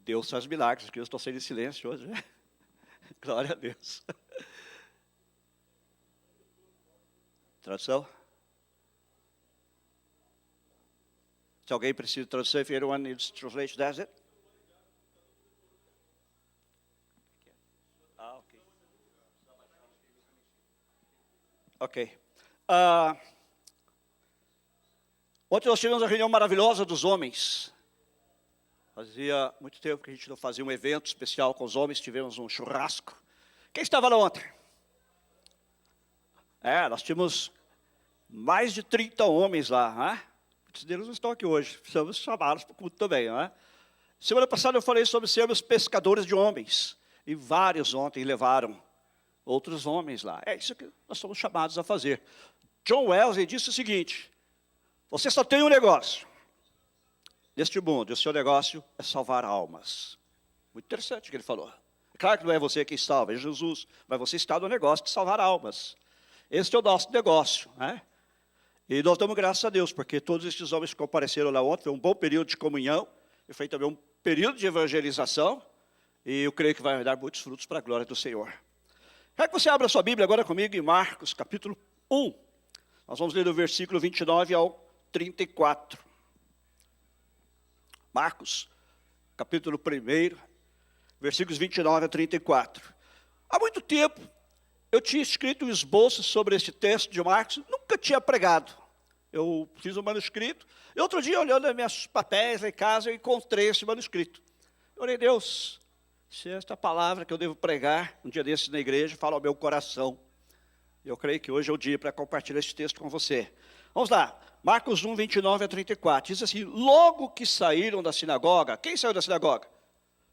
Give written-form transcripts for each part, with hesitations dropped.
Deus faz milagres, porque eu estou sendo em silêncio hoje, né? Glória a Deus. Tradução? Se alguém precisa de tradução, if anyone needs translation, that's it? Ok. Ok. Ontem nós tivemos uma reunião maravilhosa dos homens. Fazia muito tempo que a gente não fazia um evento especial com os homens, tivemos um churrasco. Quem estava lá ontem? Nós tínhamos mais de 30 homens lá, né? Muitos deles não estão aqui hoje, precisamos chamá-los para o culto também, né? Semana passada eu falei sobre sermos pescadores de homens, e vários ontem levaram outros homens lá. É isso que nós somos chamados a fazer. John Wesley disse o seguinte: você só tem um negócio neste mundo, e o seu negócio é salvar almas. Muito interessante o que ele falou. É claro que não é você quem salva, é Jesus, mas você está no negócio de salvar almas. Esse é o nosso negócio, né? E nós damos graças a Deus, porque todos estes homens que compareceram lá ontem, foi um bom período de comunhão, e foi também um período de evangelização, e eu creio que vai dar muitos frutos para a glória do Senhor. Quero que você abra a sua Bíblia agora comigo em Marcos, capítulo 1. Nós vamos ler do versículo 29 ao 34. Marcos, capítulo 1, versículos 29 a 34. Há muito tempo, eu tinha escrito um esboço sobre este texto de Marcos, nunca tinha pregado. Eu fiz um manuscrito, e outro dia, olhando os meus papéis lá em casa, eu encontrei esse manuscrito. Eu orei, Deus, se esta palavra que eu devo pregar um dia desses na igreja, fala ao meu coração. Eu creio que hoje é o dia para compartilhar esse texto com você. Vamos lá, Marcos 1, 29 a 34. Diz assim: logo que saíram da sinagoga, quem saiu da sinagoga?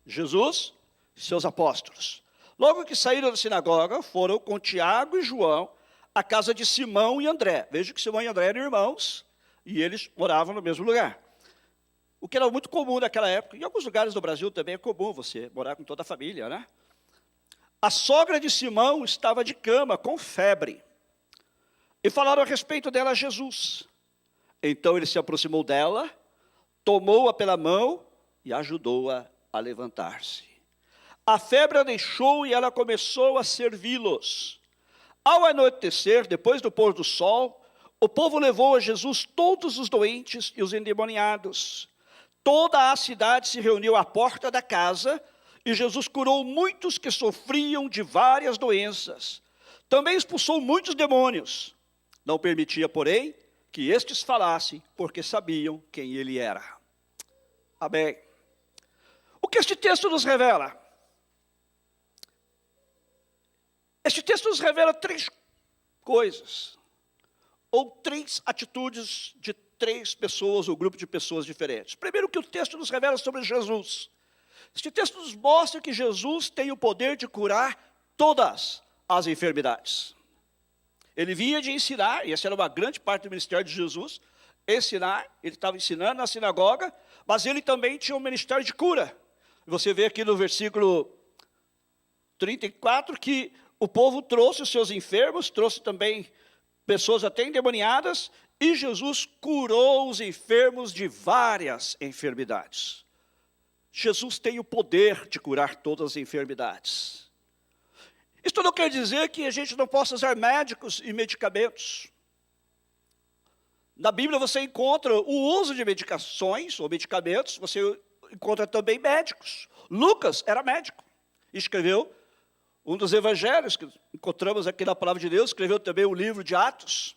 Jesus e seus apóstolos. Logo que saíram da sinagoga, foram com Tiago e João à casa de Simão e André. Veja que Simão e André eram irmãos, e eles moravam no mesmo lugar. O que era muito comum naquela época, em alguns lugares do Brasil também é comum você morar com toda a família, né? A sogra de Simão estava de cama, com febre, e falaram a respeito dela a Jesus. Então ele se aproximou dela, tomou-a pela mão e ajudou-a a levantar-se. A febre a deixou e ela começou a servi-los. Ao anoitecer, depois do pôr do sol, o povo levou a Jesus todos os doentes e os endemoniados. Toda a cidade se reuniu à porta da casa, e Jesus curou muitos que sofriam de várias doenças. Também expulsou muitos demônios. Não permitia, porém, que estes falassem, porque sabiam quem ele era. Amém. O que este texto nos revela? Este texto nos revela três coisas, ou três atitudes de três pessoas, ou grupo de pessoas diferentes. Primeiro, o que o texto nos revela sobre Jesus. Este texto nos mostra que Jesus tem o poder de curar todas as enfermidades. Ele vinha de ensinar, e essa era uma grande parte do ministério de Jesus, ensinar. Ele estava ensinando na sinagoga, mas ele também tinha um ministério de cura. Você vê aqui no versículo 34 que o povo trouxe os seus enfermos, trouxe também pessoas até endemoniadas, e Jesus curou os enfermos de várias enfermidades. Jesus tem o poder de curar todas as enfermidades. Isto não quer dizer que a gente não possa usar médicos e medicamentos. Na Bíblia você encontra o uso de medicações ou medicamentos, você encontra também médicos. Lucas era médico, escreveu um dos evangelhos que encontramos aqui na palavra de Deus, escreveu também o livro de Atos.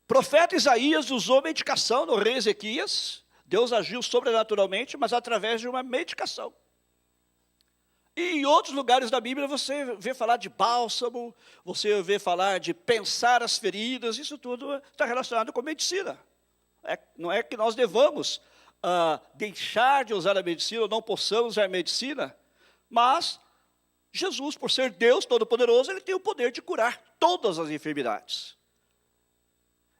Profeta Isaías usou medicação no rei Ezequias. Deus agiu sobrenaturalmente, mas através de uma medicação. E em outros lugares da Bíblia você vê falar de bálsamo, você vê falar de pensar as feridas, isso tudo está relacionado com medicina. Não é que nós devamos deixar de usar a medicina, ou não possamos usar a medicina, mas Jesus, por ser Deus Todo-Poderoso, ele tem o poder de curar todas as enfermidades.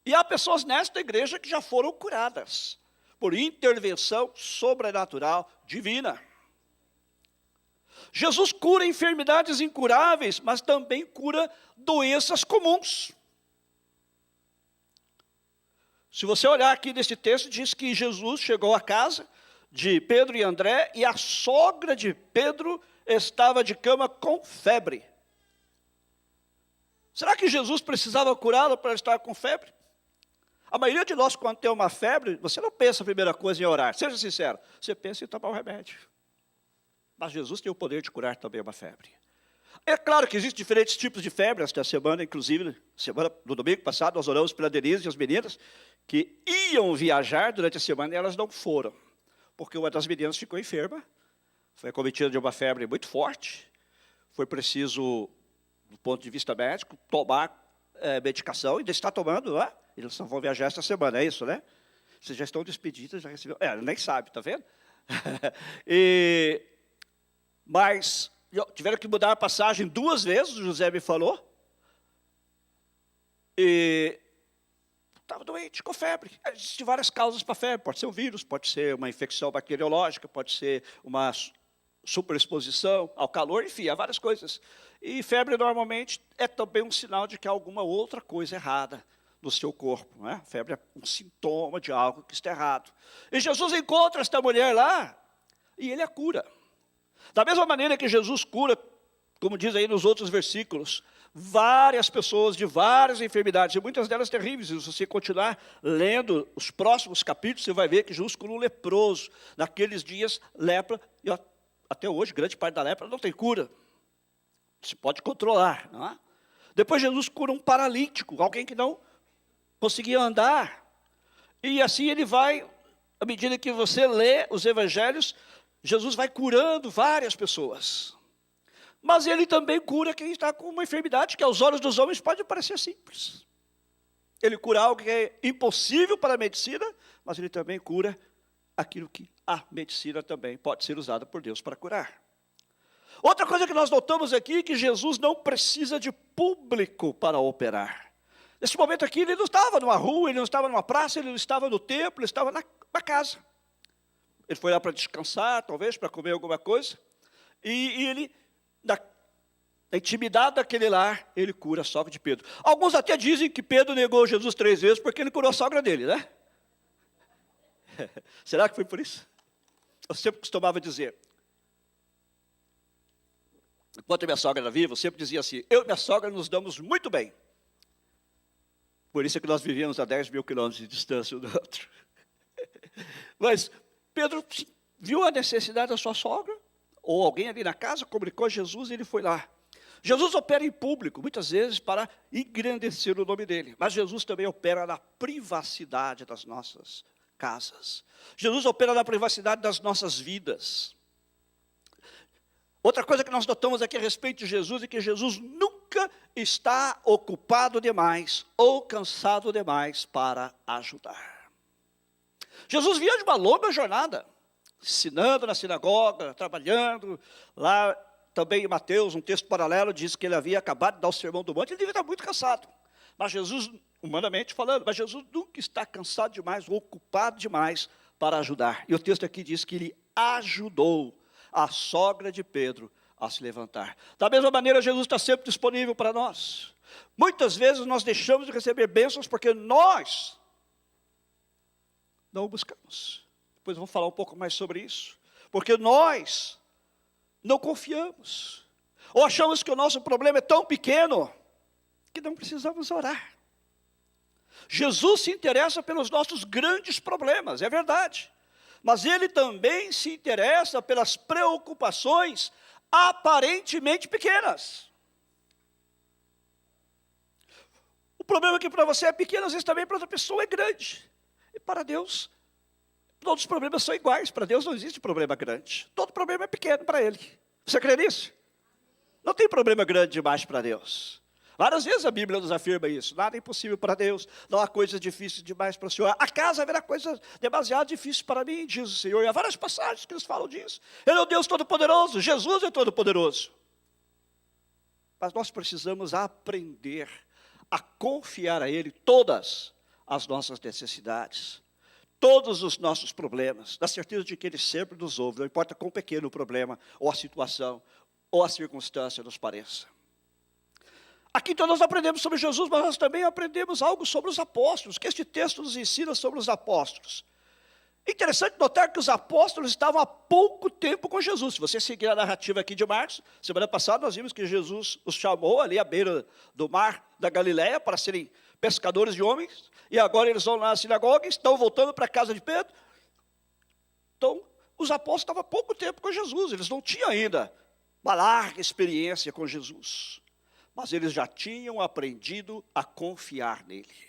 E há pessoas nesta igreja que já foram curadas por intervenção sobrenatural divina. Jesus cura enfermidades incuráveis, mas também cura doenças comuns. Se você olhar aqui nesse texto, diz que Jesus chegou à casa de Pedro e André, e a sogra de Pedro estava de cama com febre. Será que Jesus precisava curá-la para estar com febre? A maioria de nós, quando tem uma febre, você não pensa a primeira coisa em orar. Seja sincero, você pensa em tomar um remédio. Mas Jesus tem o poder de curar também uma febre. É claro que existem diferentes tipos de febre. Esta semana, inclusive, no domingo passado, nós oramos pela Denise e as meninas que iam viajar durante a semana e elas não foram. Porque uma das meninas ficou enferma, foi acometida de uma febre muito forte, foi preciso, do ponto de vista médico, tomar medicação, e ainda está tomando, não é? Eles só vão viajar esta semana, é isso, né? Vocês já estão despedidos, já receberam. Nem sabe, está vendo? Mas tiveram que mudar a passagem 2 vezes, o José me falou. E estava doente, com febre. Existem várias causas para febre. Pode ser um vírus, pode ser uma infecção bacteriológica, pode ser uma superexposição ao calor, enfim, há várias coisas. E febre normalmente é também um sinal de que há alguma outra coisa errada no seu corpo. Não é? A febre é um sintoma de algo que está errado. E Jesus encontra esta mulher lá e ele a cura. Da mesma maneira que Jesus cura, como diz aí nos outros versículos, várias pessoas de várias enfermidades, e muitas delas terríveis. E se você continuar lendo os próximos capítulos, você vai ver que Jesus cura um leproso. Naqueles dias, lepra, e até hoje, grande parte da lepra não tem cura. Se pode controlar, não é? Depois Jesus cura um paralítico, alguém que não conseguia andar. E assim ele vai, à medida que você lê os evangelhos, Jesus vai curando várias pessoas. Mas ele também cura quem está com uma enfermidade que aos olhos dos homens pode parecer simples. Ele cura algo que é impossível para a medicina, mas ele também cura aquilo que a medicina também pode ser usada por Deus para curar. Outra coisa que nós notamos aqui é que Jesus não precisa de público para operar. Nesse momento aqui, ele não estava numa rua, ele não estava numa praça, ele não estava no templo, ele estava na casa. Ele foi lá para descansar, talvez, para comer alguma coisa. E ele, na intimidade daquele lar, ele cura a sogra de Pedro. Alguns até dizem que Pedro negou Jesus 3 vezes porque ele curou a sogra dele, né? Será que foi por isso? Eu sempre costumava dizer, enquanto minha sogra era viva, eu sempre dizia assim, eu e minha sogra nos damos muito bem. Por isso é que nós vivíamos a 10 mil quilômetros de distância um do outro. Mas Pedro viu a necessidade da sua sogra, ou alguém ali na casa, comunicou a Jesus e ele foi lá. Jesus opera em público, muitas vezes para engrandecer o nome dele. Mas Jesus também opera na privacidade das nossas casas. Jesus opera na privacidade das nossas vidas. Outra coisa que nós notamos aqui a respeito de Jesus é que Jesus nunca está ocupado demais ou cansado demais para ajudar. Jesus vinha de uma longa jornada, ensinando na sinagoga, trabalhando. Lá também em Mateus, um texto paralelo, diz que ele havia acabado de dar o sermão do monte, ele devia estar muito cansado. Mas Jesus, humanamente falando, mas Jesus nunca está cansado demais ou ocupado demais para ajudar. E o texto aqui diz que ele ajudou a sogra de Pedro a se levantar. Da mesma maneira, Jesus está sempre disponível para nós. Muitas vezes nós deixamos de receber bênçãos porque nós não o buscamos. Depois eu vou falar um pouco mais sobre isso. Porque nós não confiamos. Ou achamos que o nosso problema é tão pequeno que não precisamos orar. Jesus se interessa pelos nossos grandes problemas, é verdade. Mas ele também se interessa pelas preocupações aparentemente pequenas. O problema que para você é pequeno, às vezes também para outra pessoa é grande. E para Deus, todos os problemas são iguais. Para Deus não existe problema grande. Todo problema é pequeno para Ele. Você crê nisso? Não tem problema grande demais para Deus. Várias vezes a Bíblia nos afirma isso. Nada é impossível para Deus. Não há coisas difíceis demais para o Senhor. Acaso haverá coisas demasiado difíceis para mim, diz o Senhor. E há várias passagens que nos falam disso. Ele é o Deus Todo-Poderoso. Jesus é Todo-Poderoso. Mas nós precisamos aprender a confiar a Ele todas as nossas necessidades, todos os nossos problemas, na certeza de que Ele sempre nos ouve, não importa quão pequeno o problema, ou a situação, ou a circunstância nos pareça. Aqui então nós aprendemos sobre Jesus, mas nós também aprendemos algo sobre os apóstolos, que este texto nos ensina sobre os apóstolos. Interessante notar que os apóstolos estavam há pouco tempo com Jesus. Se você seguir a narrativa aqui de Marcos, semana passada nós vimos que Jesus os chamou ali à beira do mar da Galileia para serem pescadores de homens, e agora eles vão lá na sinagoga, estão voltando para a casa de Pedro. Então, os apóstolos estavam há pouco tempo com Jesus, eles não tinham ainda uma larga experiência com Jesus, mas eles já tinham aprendido a confiar nele.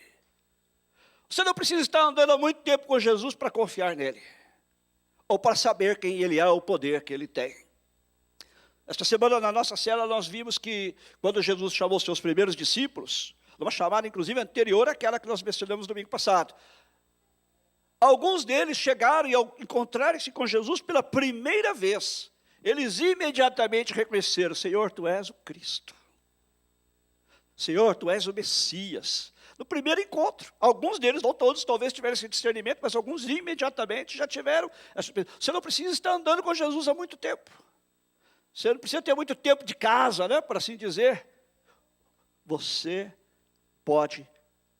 Você não precisa estar andando há muito tempo com Jesus para confiar nele, ou para saber quem ele é, o poder que ele tem. Esta semana, na nossa célula, nós vimos que, quando Jesus chamou seus primeiros discípulos, numa chamada, inclusive, anterior àquela que nós mencionamos domingo passado, alguns deles chegaram e, ao encontrarem-se com Jesus pela primeira vez, eles imediatamente reconheceram: Senhor, Tu és o Cristo. Senhor, Tu és o Messias. No primeiro encontro, alguns deles, não todos, talvez tiveram esse discernimento, mas alguns imediatamente já tiveram. Você não precisa estar andando com Jesus há muito tempo. Você não precisa ter muito tempo de casa, né, por assim dizer. Você pode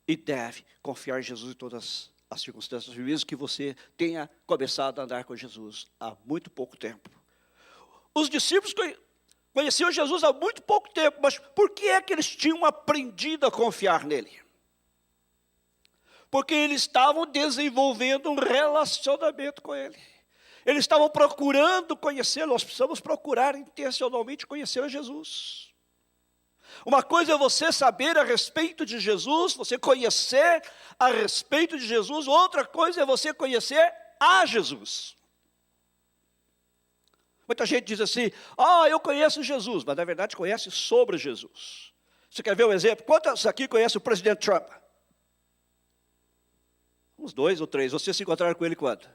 e deve confiar em Jesus em todas as circunstâncias, mesmo que você tenha começado a andar com Jesus há muito pouco tempo. Os discípulos conheciam Jesus há muito pouco tempo, mas por que é que eles tinham aprendido a confiar nele? Porque eles estavam desenvolvendo um relacionamento com ele. Eles estavam procurando conhecê-lo. Nós precisamos procurar intencionalmente conhecer a Jesus. Uma coisa é você saber a respeito de Jesus, você conhecer a respeito de Jesus. Outra coisa é você conhecer a Jesus. Muita gente diz assim: eu conheço Jesus, mas na verdade conhece sobre Jesus. Você quer ver um exemplo? Quantos aqui conhecem o presidente Trump? Uns 2 ou 3. Vocês se encontraram com ele quando?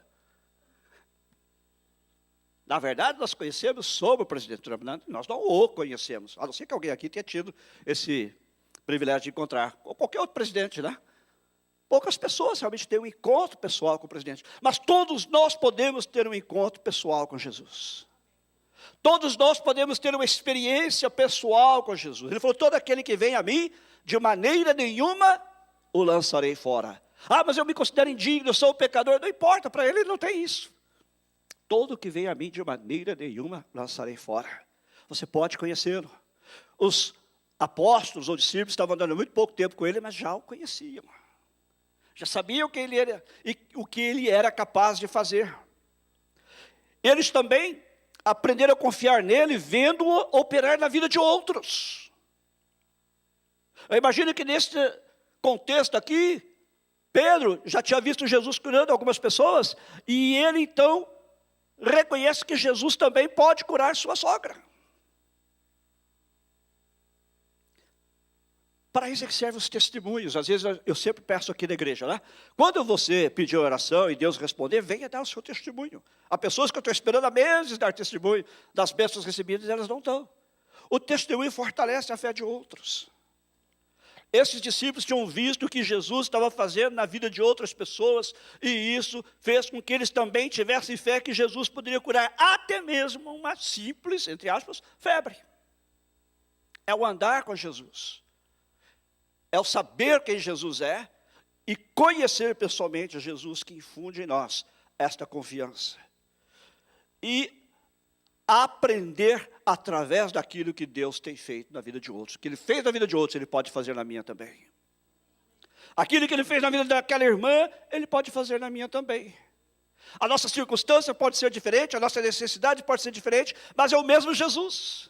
Na verdade, nós conhecemos sobre o presidente Trump. Nós não o conhecemos, a não ser que alguém aqui tenha tido esse privilégio de encontrar, ou qualquer outro presidente, né? Poucas pessoas realmente têm um encontro pessoal com o presidente, mas todos nós podemos ter um encontro pessoal com Jesus. Todos nós podemos ter uma experiência pessoal com Jesus. Ele falou: todo aquele que vem a mim, de maneira nenhuma o lançarei fora. Mas eu me considero indigno, eu sou um pecador. Não importa, para ele não tem isso. Todo que vem a mim, de maneira nenhuma lançarei fora. Você pode conhecê-lo. Os apóstolos ou discípulos estavam andando muito pouco tempo com ele, mas já o conheciam. Já sabiam quem ele era e o que ele era capaz de fazer. Eles também aprenderam a confiar nele, vendo-o operar na vida de outros. Eu imagino que neste contexto aqui, Pedro já tinha visto Jesus curando algumas pessoas, e ele então reconhece que Jesus também pode curar sua sogra. Para isso é que servem os testemunhos. Às vezes eu sempre peço aqui na igreja, né? Quando você pedir oração e Deus responder, venha dar o seu testemunho. Há pessoas que eu estou esperando há meses dar testemunho das bênçãos recebidas, elas não dão. O testemunho fortalece a fé de outros. Esses discípulos tinham visto o que Jesus estava fazendo na vida de outras pessoas, e isso fez com que eles também tivessem fé que Jesus poderia curar até mesmo uma simples, entre aspas, febre. É o andar com Jesus. É o saber quem Jesus é e conhecer pessoalmente Jesus que infunde em nós esta confiança. E aprender através daquilo que Deus tem feito na vida de outros. O que Ele fez na vida de outros, Ele pode fazer na minha também. Aquilo que Ele fez na vida daquela irmã, Ele pode fazer na minha também. A nossa circunstância pode ser diferente, a nossa necessidade pode ser diferente, mas é o mesmo Jesus,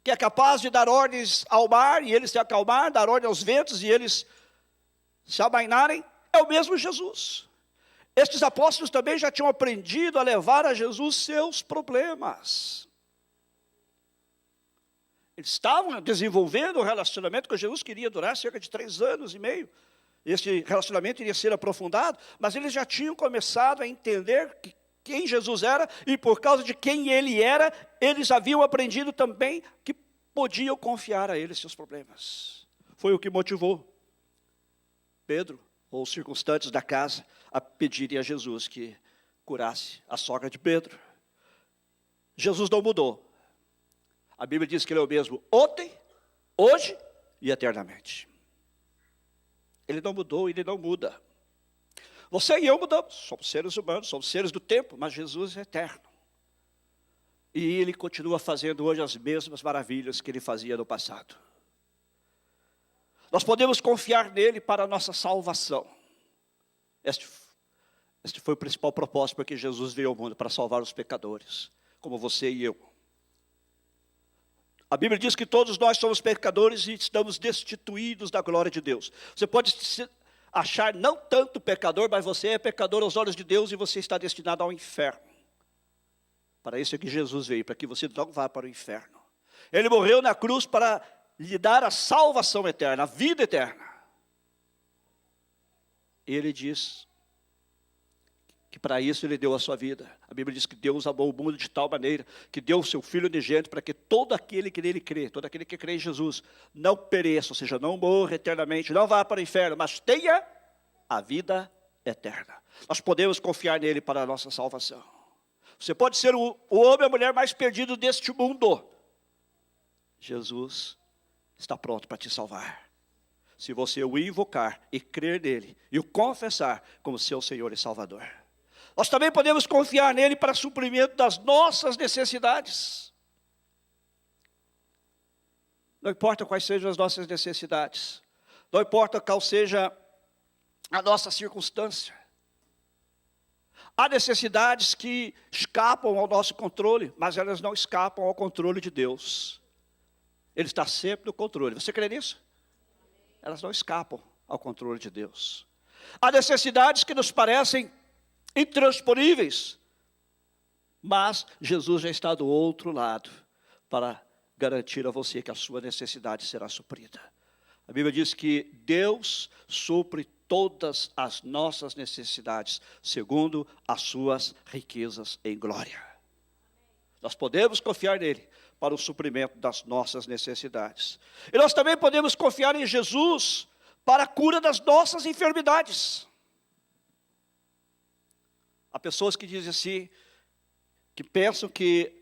que é capaz de dar ordens ao mar e ele se acalmar, dar ordem aos ventos e eles se amainarem. É o mesmo Jesus. Estes apóstolos também já tinham aprendido a levar a Jesus seus problemas. Eles estavam desenvolvendo um relacionamento com Jesus que iria durar cerca de 3 anos e meio. Este relacionamento iria ser aprofundado, mas eles já tinham começado a entender quem Jesus era, e por causa de quem Ele era, eles haviam aprendido também que podiam confiar a Ele seus problemas. Foi o que motivou Pedro, ou os circunstantes da casa, a pedirem a Jesus que curasse a sogra de Pedro. Jesus não mudou. A Bíblia diz que Ele é o mesmo ontem, hoje e eternamente. Ele não mudou, Ele não muda. Você e eu mudamos, somos seres humanos, somos seres do tempo, mas Jesus é eterno. E Ele continua fazendo hoje as mesmas maravilhas que Ele fazia no passado. Nós podemos confiar nele para a nossa salvação. Este foi o principal propósito porque Jesus veio ao mundo, para salvar os pecadores, como você e eu. A Bíblia diz que todos nós somos pecadores e estamos destituídos da glória de Deus. Você pode se achar não tanto pecador, mas você é pecador aos olhos de Deus e você está destinado ao inferno. Para isso é que Jesus veio, para que você não vá para o inferno. Ele morreu na cruz para lhe dar a salvação eterna, a vida eterna. Ele diz que para isso Ele deu a sua vida. A Bíblia diz que Deus amou o mundo de tal maneira que deu o seu Filho unigênito para que todo aquele que nele crê, todo aquele que crê em Jesus, não pereça, ou seja, não morra eternamente, não vá para o inferno, mas tenha a vida eterna. Nós podemos confiar nele para a nossa salvação. Você pode ser o homem ou a mulher mais perdido deste mundo. Jesus está pronto para te salvar. Se você o invocar e crer nele e o confessar como seu Senhor e Salvador. Nós também podemos confiar nele para suprimento das nossas necessidades. Não importa quais sejam as nossas necessidades. Não importa qual seja a nossa circunstância. Há necessidades que escapam ao nosso controle, mas elas não escapam ao controle de Deus. Ele está sempre no controle. Você crê nisso? Elas não escapam ao controle de Deus. Há necessidades que nos parecem intransponíveis, mas Jesus já está do outro lado para garantir a você que a sua necessidade será suprida. A Bíblia diz que Deus supre todas as nossas necessidades, segundo as suas riquezas em glória. Nós podemos confiar nele para o suprimento das nossas necessidades. E nós também podemos confiar em Jesus para a cura das nossas enfermidades. Há pessoas que dizem assim, que pensam que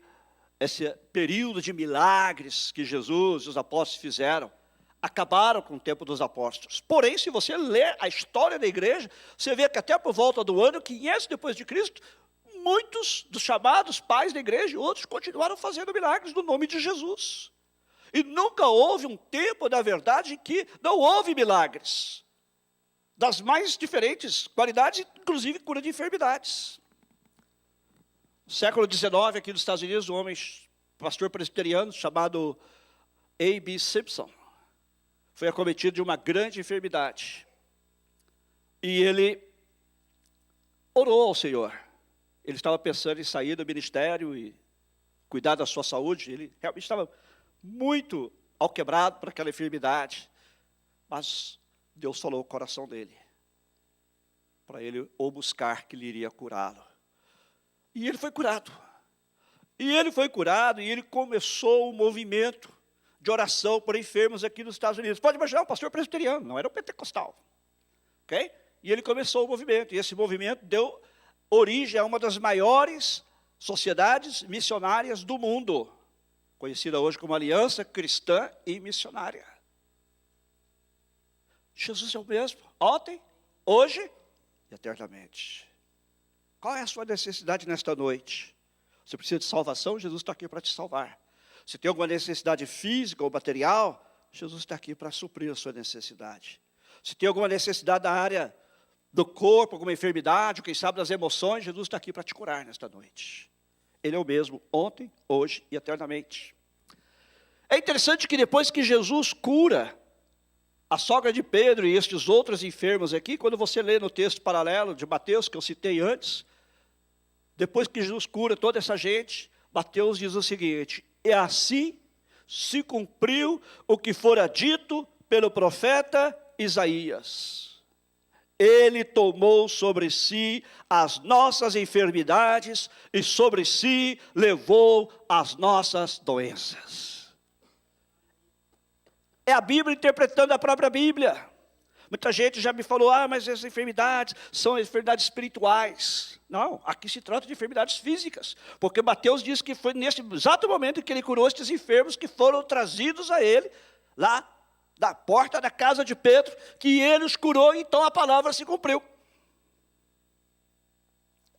esse período de milagres que Jesus e os apóstolos fizeram, acabaram com o tempo dos apóstolos. Porém, se você ler a história da igreja, você vê que até por volta do ano 500 depois de Cristo, muitos dos chamados pais da igreja e outros continuaram fazendo milagres no nome de Jesus. E nunca houve um tempo, na verdade, em que não houve milagres. Das mais diferentes qualidades, inclusive cura de enfermidades. No século XIX, aqui nos Estados Unidos, um homem, pastor presbiteriano, chamado A.B. Simpson, foi acometido de uma grande enfermidade. E ele orou ao Senhor. Ele estava pensando em sair do ministério e cuidar da sua saúde. Ele realmente estava muito alquebrado por aquela enfermidade. Mas Deus falou ao coração dele, para ele o buscar, que ele iria curá-lo. E ele foi curado. E ele começou um movimento de oração por enfermos aqui nos Estados Unidos. Pode imaginar, um pastor presbiteriano, não era um pentecostal. Ok? E ele começou o movimento. E esse movimento deu origem a uma das maiores sociedades missionárias do mundo, conhecida hoje como Aliança Cristã e Missionária. Jesus é o mesmo, ontem, hoje e eternamente. Qual é a sua necessidade nesta noite? Você precisa de salvação? Jesus está aqui para te salvar. Se tem alguma necessidade física ou material, Jesus está aqui para suprir a sua necessidade. Se tem alguma necessidade da área do corpo, alguma enfermidade, ou quem sabe das emoções, Jesus está aqui para te curar nesta noite. Ele é o mesmo ontem, hoje e eternamente. É interessante que depois que Jesus cura a sogra de Pedro e estes outros enfermos aqui, quando você lê no texto paralelo de Mateus, que eu citei antes, depois que Jesus cura toda essa gente, Mateus diz o seguinte: e assim se cumpriu o que fora dito pelo profeta Isaías. Ele tomou sobre si as nossas enfermidades e sobre si levou as nossas doenças. É a Bíblia interpretando a própria Bíblia. Muita gente já me falou, mas essas enfermidades são enfermidades espirituais. Não, aqui se trata de enfermidades físicas. Porque Mateus diz que foi nesse exato momento em que ele curou estes enfermos que foram trazidos a ele, lá da porta da casa de Pedro, que ele os curou, então a palavra se cumpriu.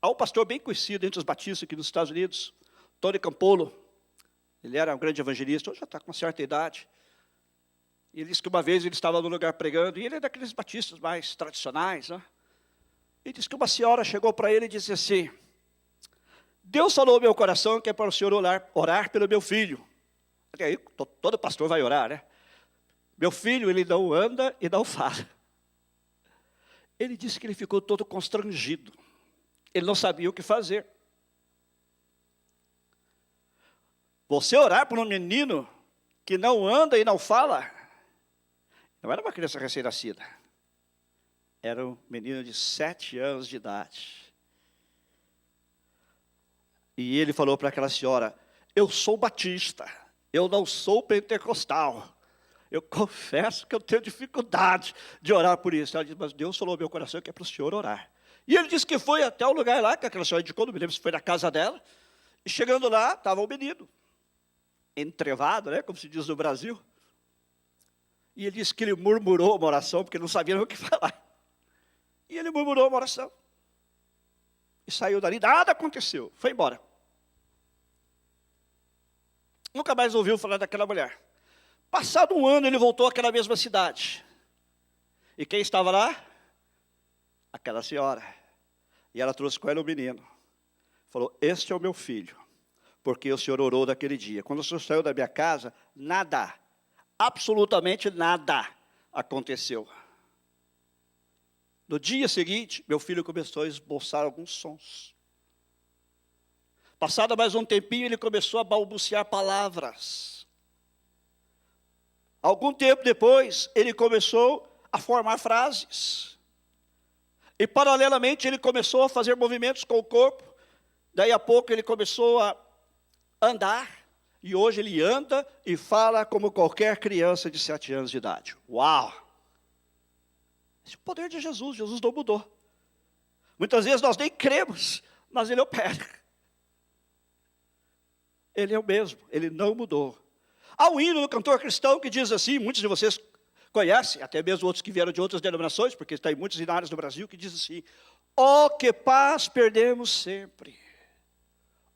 Há um pastor bem conhecido entre os batistas aqui nos Estados Unidos, Tony Campolo. Ele era um grande evangelista, hoje já está com uma certa idade. E ele disse que uma vez ele estava no lugar pregando, e ele é daqueles batistas mais tradicionais, né? E disse que uma senhora chegou para ele e disse assim: Deus falou ao meu coração que é para o senhor orar pelo meu filho. E aí, todo pastor vai orar, né? Meu filho, ele não anda e não fala. Ele disse que ele ficou todo constrangido. Ele não sabia o que fazer. Você orar por um menino que não anda e não fala? Não era uma criança recém-nascida. Era um menino de 7 anos de idade. E ele falou para aquela senhora: eu sou batista, eu não sou pentecostal. Eu confesso que eu tenho dificuldade de orar por isso. Ela disse: mas Deus falou ao meu coração que é para o senhor orar. E ele disse que foi até o lugar lá, que aquela senhora indicou, não me lembro se foi na casa dela. E chegando lá, estava o menino, entrevado, né, como se diz no Brasil. E ele disse que ele murmurou uma oração, porque não sabia o que falar. E ele murmurou uma oração. E saiu dali, nada aconteceu, foi embora. Nunca mais ouviu falar daquela mulher. Passado um ano, ele voltou àquela mesma cidade. E quem estava lá? Aquela senhora. E ela trouxe com ela o menino. Falou: este é o meu filho, porque o senhor orou naquele dia. Quando o senhor saiu da minha casa, nada, absolutamente nada aconteceu. No dia seguinte, meu filho começou a esboçar alguns sons. Passado mais um tempinho, ele começou a balbuciar palavras. Algum tempo depois, ele começou a formar frases. E paralelamente, ele começou a fazer movimentos com o corpo. Daí a pouco, ele começou a andar. E hoje ele anda e fala como qualquer criança de 7 anos de idade. Uau! Esse é o poder de Jesus. Jesus não mudou. Muitas vezes nós nem cremos, mas ele opera. Ele é o mesmo, ele não mudou. Há um hino do cantor cristão que diz assim, muitos de vocês conhecem, até mesmo outros que vieram de outras denominações, porque está em muitos hinários no Brasil, que diz assim: ó, que paz perdemos sempre,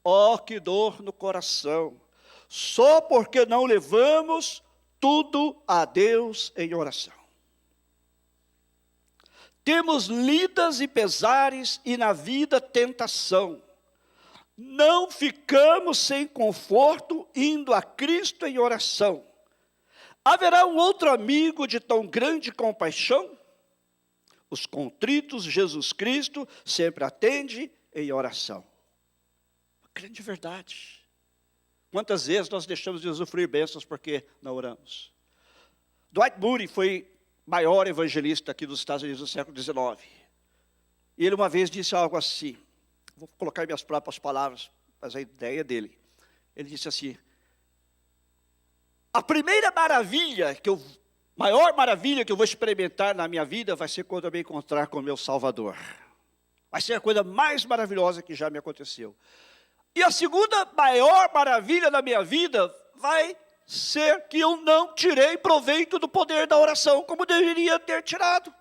ó, que dor no coração, só porque não levamos tudo a Deus em oração. Temos lidas e pesares e na vida tentação. Não ficamos sem conforto indo a Cristo em oração. Haverá um outro amigo de tão grande compaixão? Os contritos, Jesus Cristo sempre atende em oração. Uma grande verdade. Quantas vezes nós deixamos de usufruir bênçãos porque não oramos? Dwight Moody foi maior evangelista aqui dos Estados Unidos do século XIX. E ele uma vez disse algo assim, vou colocar minhas próprias palavras, mas a ideia dele. Ele disse assim: a primeira maravilha, maior maravilha que eu vou experimentar na minha vida vai ser quando eu me encontrar com o meu Salvador. Vai ser a coisa mais maravilhosa que já me aconteceu. E a segunda maior maravilha da minha vida vai ser que eu não tirei proveito do poder da oração como deveria ter tirado.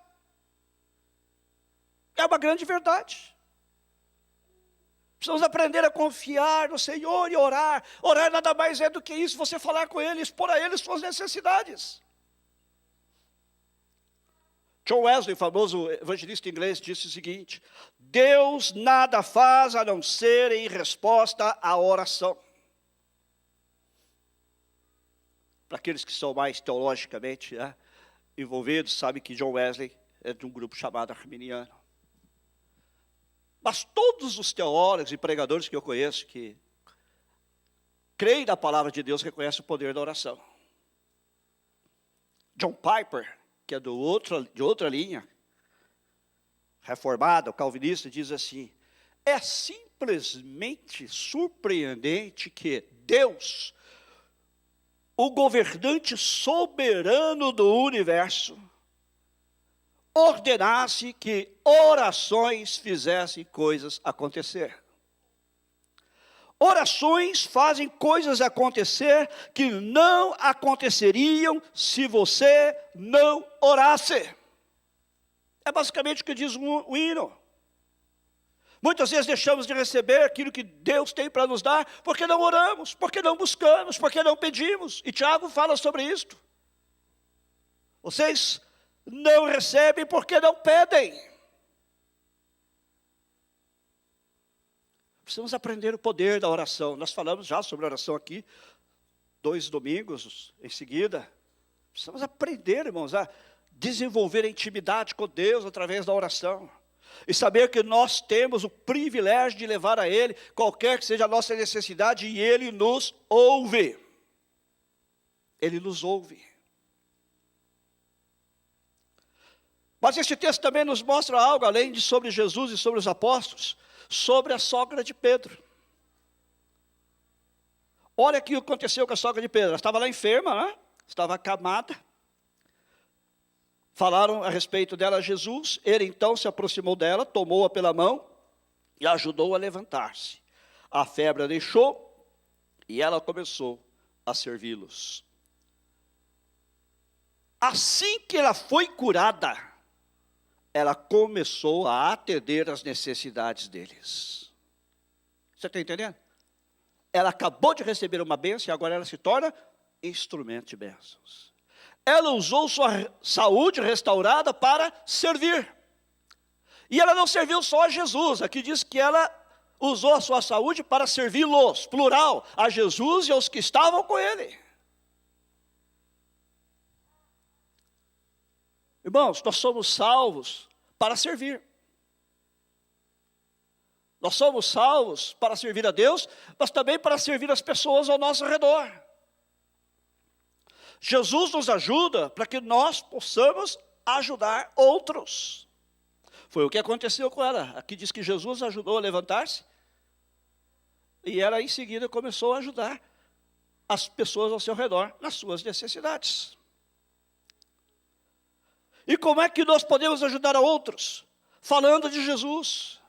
É uma grande verdade. Precisamos aprender a confiar no Senhor e orar. Orar nada mais é do que isso, você falar com Ele, expor a Ele suas necessidades. John Wesley, famoso evangelista inglês, disse o seguinte: Deus nada faz a não ser em resposta à oração. Para aqueles que são mais teologicamente envolvidos, sabem que John Wesley é de um grupo chamado arminiano. Mas todos os teólogos e pregadores que eu conheço que creem na palavra de Deus reconhecem o poder da oração. John Piper, que é de outra linha, reformado, calvinista, diz assim: é simplesmente surpreendente que Deus, o governante soberano do universo, ordenasse que orações fizessem coisas acontecer. Orações fazem coisas acontecer que não aconteceriam se você não orasse. É basicamente o que diz o hino. Muitas vezes deixamos de receber aquilo que Deus tem para nos dar, porque não oramos, porque não buscamos, porque não pedimos. E Tiago fala sobre isto. Vocês não recebem porque não pedem. Precisamos aprender o poder da oração. Nós falamos já sobre oração aqui, 2 domingos em seguida. Precisamos aprender, irmãos, a desenvolver a intimidade com Deus através da oração. E saber que nós temos o privilégio de levar a Ele qualquer que seja a nossa necessidade, e Ele nos ouve. Ele nos ouve. Mas este texto também nos mostra algo, além de sobre Jesus e sobre os apóstolos, sobre a sogra de Pedro. Olha aqui o que aconteceu com a sogra de Pedro. Ela estava lá enferma, né? Estava acamada. Falaram a respeito dela a Jesus. Ele então se aproximou dela, tomou-a pela mão e ajudou a levantar-se. A febre a deixou e ela começou a servi-los. Assim que ela foi curada, ela começou a atender às necessidades deles. Você está entendendo? Ela acabou de receber uma bênção e agora ela se torna instrumento de bênçãos. Ela usou sua saúde restaurada para servir. E ela não serviu só a Jesus. Aqui diz que ela usou a sua saúde para servi-los, plural, a Jesus e aos que estavam com ele. Irmãos, nós somos salvos para servir. Nós somos salvos para servir a Deus, mas também para servir as pessoas ao nosso redor. Jesus nos ajuda para que nós possamos ajudar outros. Foi o que aconteceu com ela. Aqui diz que Jesus ajudou a levantar-se, e ela em seguida começou a ajudar as pessoas ao seu redor nas suas necessidades. E como é que nós podemos ajudar a outros? Falando de Jesus,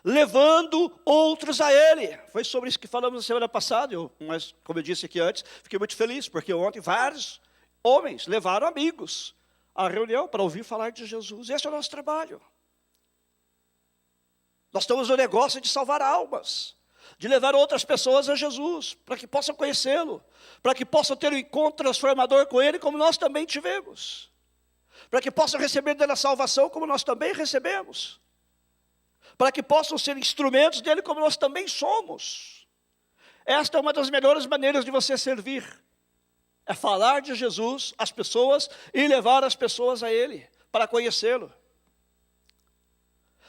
levando outros a Ele. Foi sobre isso que falamos na semana passada, mas como eu disse aqui antes, fiquei muito feliz, porque ontem vários homens levaram amigos à reunião para ouvir falar de Jesus. Esse é o nosso trabalho. Nós estamos no negócio de salvar almas, de levar outras pessoas a Jesus, para que possam conhecê-lo, para que possam ter um encontro transformador com Ele, como nós também tivemos. Para que possam receber dele a salvação, como nós também recebemos. Para que possam ser instrumentos dele, como nós também somos. Esta é uma das melhores maneiras de você servir. É falar de Jesus às pessoas e levar as pessoas a ele, para conhecê-lo.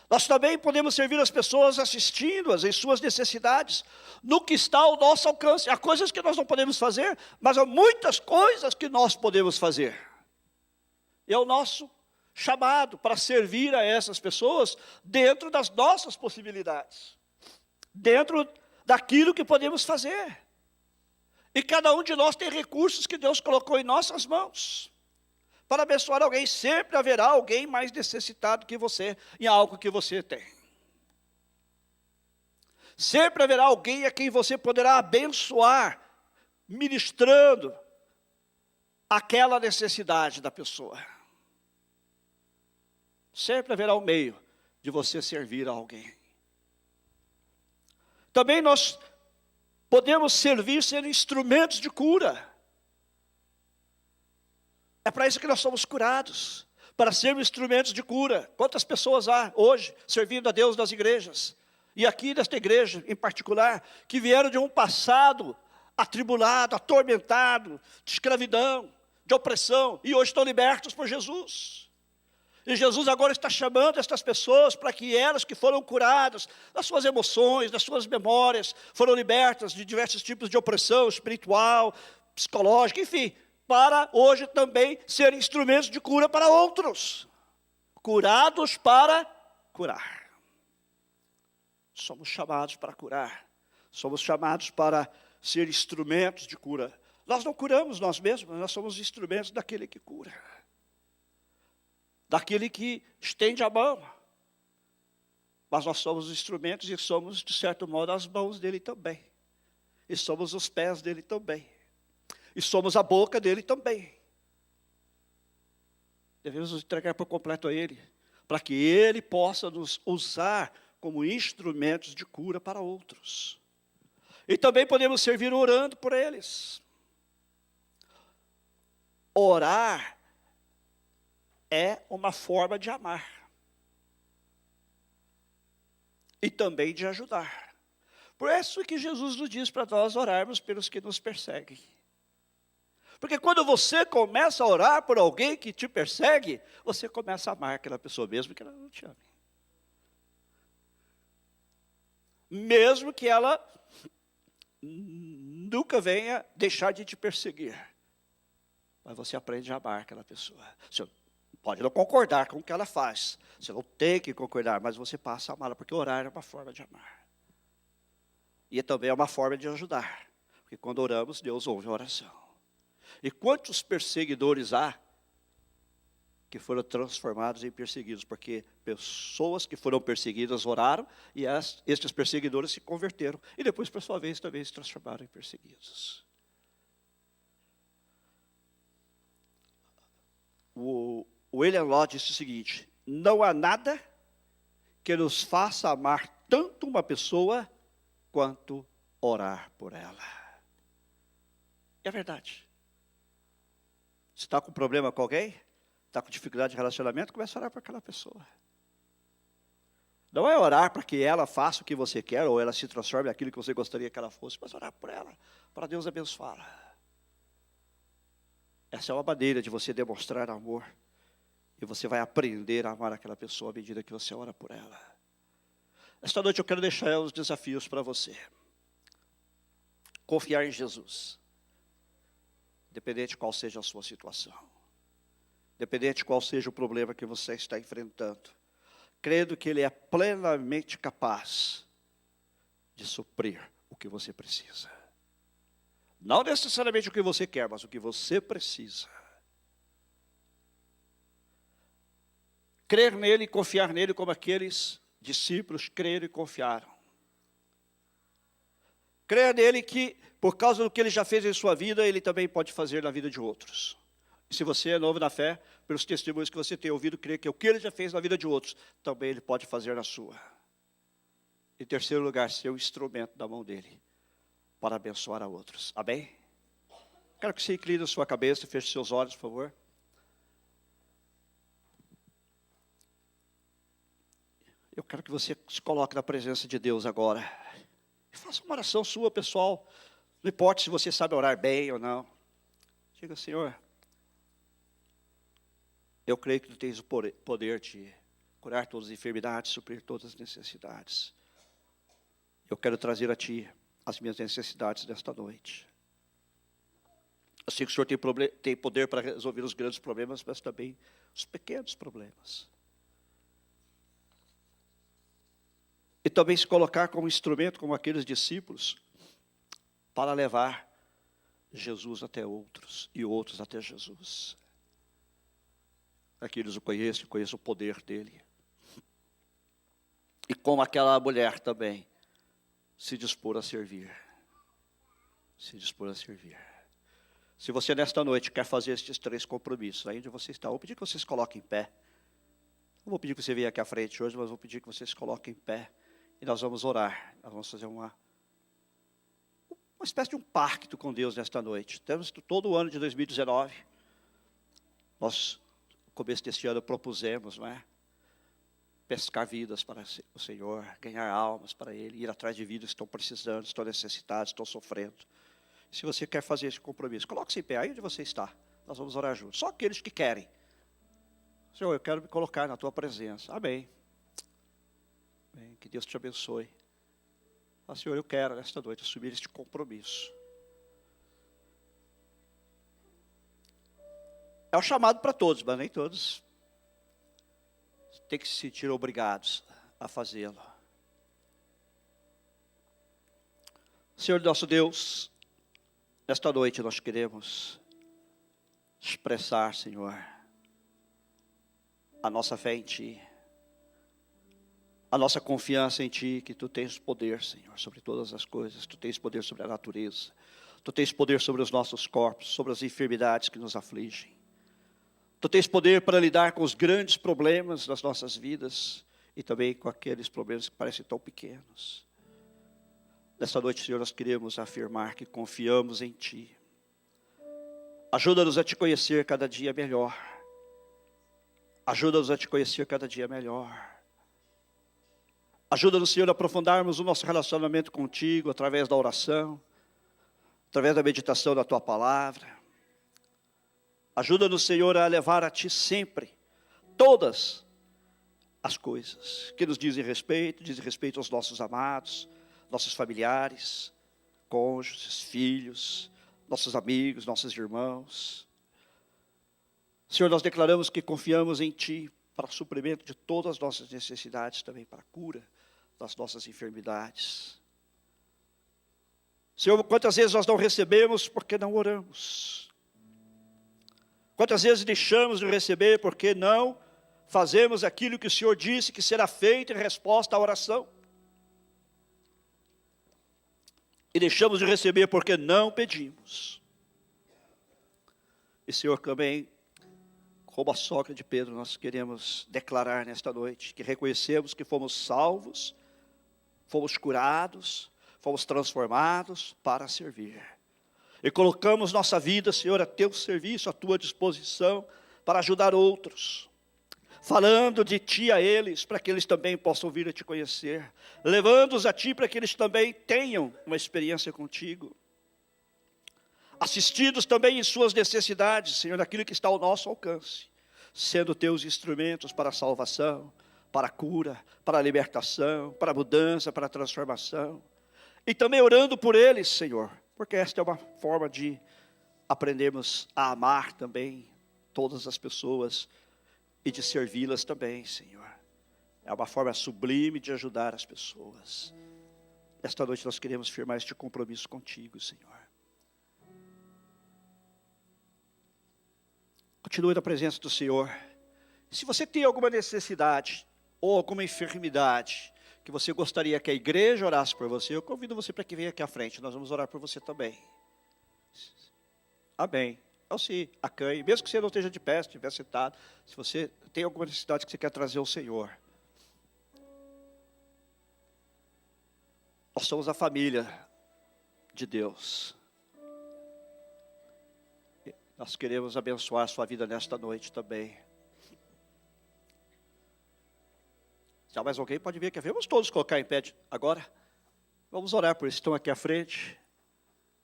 Nós também podemos servir as pessoas assistindo-as em suas necessidades, no que está ao nosso alcance. Há coisas que nós não podemos fazer, mas há muitas coisas que nós podemos fazer. É o nosso chamado para servir a essas pessoas dentro das nossas possibilidades, dentro daquilo que podemos fazer. E cada um de nós tem recursos que Deus colocou em nossas mãos para abençoar alguém. Sempre haverá alguém mais necessitado que você em algo que você tem. Sempre haverá alguém a quem você poderá abençoar, ministrando aquela necessidade da pessoa. Sempre haverá um meio de você servir a alguém. Também nós podemos servir sendo instrumentos de cura. É para isso que nós somos curados, para sermos instrumentos de cura. Quantas pessoas há hoje servindo a Deus nas igrejas, e aqui nesta igreja em particular, que vieram de um passado atribulado, atormentado, de escravidão, de opressão, e hoje estão libertos por Jesus. E Jesus agora está chamando estas pessoas para que elas que foram curadas das suas emoções, das suas memórias, foram libertas de diversos tipos de opressão espiritual, psicológica, enfim, para hoje também serem instrumentos de cura para outros. Curados para curar. Somos chamados para curar. Somos chamados para ser instrumentos de cura. Nós não curamos nós mesmos, nós somos instrumentos daquele que cura. Daquele que estende a mão. Mas nós somos instrumentos e somos, de certo modo, as mãos dele também. E somos os pés dele também. E somos a boca dele também. Devemos nos entregar por completo a ele, para que ele possa nos usar como instrumentos de cura para outros. E também podemos servir orando por eles. Orar é uma forma de amar. E também de ajudar. Por isso que Jesus nos diz para nós orarmos pelos que nos perseguem. Porque quando você começa a orar por alguém que te persegue, você começa a amar aquela pessoa, mesmo que ela não te ame. Mesmo que ela nunca venha deixar de te perseguir. Mas você aprende a amar aquela pessoa. Você pode não concordar com o que ela faz. Você não tem que concordar, mas você passa a amá-la, porque orar é uma forma de amar. E também é uma forma de ajudar. Porque quando oramos, Deus ouve a oração. E quantos perseguidores há que foram transformados em perseguidos? Porque pessoas que foram perseguidas oraram e estes perseguidores se converteram. E depois, por sua vez, também se transformaram em perseguidos. O William Law disse o seguinte: não há nada que nos faça amar tanto uma pessoa quanto orar por ela. É verdade. Você está com problema com alguém? Está com dificuldade de relacionamento? Começa a orar por aquela pessoa. Não é orar para que ela faça o que você quer, ou ela se transforme naquilo que você gostaria que ela fosse, mas orar por ela, para Deus abençoá-la. Essa é uma maneira de você demonstrar amor. E você vai aprender a amar aquela pessoa à medida que você ora por ela. Esta noite eu quero deixar os desafios para você. Confiar em Jesus. Independente de qual seja a sua situação. Independente de qual seja o problema que você está enfrentando. Crendo que Ele é plenamente capaz de suprir o que você precisa. Não necessariamente o que você quer, mas o que você precisa. Crer nele e confiar nele como aqueles discípulos creram e confiaram. Crer nele que, por causa do que ele já fez em sua vida, ele também pode fazer na vida de outros. E se você é novo na fé, pelos testemunhos que você tem ouvido, crer que o que ele já fez na vida de outros, também ele pode fazer na sua. Em terceiro lugar, ser o instrumento da mão dele, para abençoar a outros. Amém? Quero que você incline a sua cabeça e feche seus olhos, por favor. Eu quero que você se coloque na presença de Deus agora. E faça uma oração sua, pessoal. Não importa se você sabe orar bem ou não. Diga: Senhor, eu creio que Tu tens o poder de curar todas as enfermidades, suprir todas as necessidades. Eu quero trazer a Ti as minhas necessidades desta noite. Eu sei que o Senhor tem poder para resolver os grandes problemas, mas também os pequenos problemas. E também se colocar como instrumento, como aqueles discípulos, para levar Jesus até outros, e outros até Jesus. Aqueles o conhecem, conhecem o poder dele. E como aquela mulher também, se dispor a servir. Se dispor a servir. Se você nesta noite quer fazer estes 3 compromissos, aí onde você está, eu vou pedir que você se coloque em pé. Não vou pedir que você venha aqui à frente hoje, mas vou pedir que você se coloque em pé. E nós vamos orar, nós vamos fazer uma espécie de um pacto com Deus nesta noite. Temos todo o ano de 2019, nós, no começo deste ano, propusemos, não é? Pescar vidas para o Senhor, ganhar almas para Ele, ir atrás de vidas que estão precisando, estão necessitadas, estão sofrendo. Se você quer fazer esse compromisso, coloque-se em pé, aí onde você está, nós vamos orar juntos. Só aqueles que querem. Senhor, eu quero me colocar na Tua presença. Amém. Bem, que Deus te abençoe. Senhor, eu quero nesta noite assumir este compromisso. É um chamado para todos, mas nem todos têm que se sentir obrigados a fazê-lo. Senhor nosso Deus, nesta noite nós queremos expressar, Senhor, a nossa fé em Ti. A nossa confiança em Ti, que Tu tens poder, Senhor, sobre todas as coisas. Tu tens poder sobre a natureza. Tu tens poder sobre os nossos corpos, sobre as enfermidades que nos afligem. Tu tens poder para lidar com os grandes problemas das nossas vidas. e também com aqueles problemas que parecem tão pequenos. Nessa noite, Senhor, nós queremos afirmar que confiamos em Ti. Ajuda-nos a Te conhecer cada dia melhor. Ajuda-nos a Te conhecer cada dia melhor. Ajuda-nos, Senhor, a aprofundarmos o nosso relacionamento contigo através da oração, através da meditação da Tua palavra. Ajuda-nos, Senhor, a levar a Ti sempre todas as coisas que nos dizem respeito aos nossos amados, nossos familiares, cônjuges, filhos, nossos amigos, nossos irmãos. Senhor, nós declaramos que confiamos em Ti para o suprimento de todas as nossas necessidades, também para a cura das nossas enfermidades. Senhor, quantas vezes nós não recebemos porque não oramos? Quantas vezes deixamos de receber porque não fazemos aquilo que o Senhor disse que será feito em resposta à oração? E deixamos de receber porque não pedimos. E, Senhor, também, como a sogra de Pedro, nós queremos declarar nesta noite que reconhecemos que fomos salvos, fomos curados, fomos transformados para servir. E colocamos nossa vida, Senhor, a Teu serviço, à Tua disposição, para ajudar outros. Falando de Ti a eles, para que eles também possam vir a Te conhecer. Levando-os a Ti, para que eles também tenham uma experiência contigo. Assistidos também em suas necessidades, Senhor, naquilo que está ao nosso alcance. Sendo Teus instrumentos para a salvação, para a cura, para a libertação, para a mudança, para a transformação. E também orando por eles, Senhor, porque esta é uma forma de aprendermos a amar também todas as pessoas e de servi-las também, Senhor. É uma forma sublime de ajudar as pessoas. Esta noite nós queremos firmar este compromisso contigo, Senhor. Continue na presença do Senhor. Se você tem alguma necessidade ou alguma enfermidade que você gostaria que a igreja orasse por você, eu convido você para que venha aqui à frente. Nós vamos orar por você também. Amém. Então se acanhe, mesmo que você não esteja de pé, se estiver sentado, se você tem alguma necessidade que você quer trazer ao Senhor. Nós somos a família de Deus. Nós queremos abençoar a sua vida nesta noite também. Se há mais alguém, pode vir aqui. Vamos todos colocar em pé agora. Vamos orar por eles que estão aqui à frente.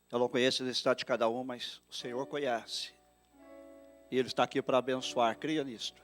Eu não conheço a necessidade de cada um, mas o Senhor conhece. E Ele está aqui para abençoar. Creia nisto.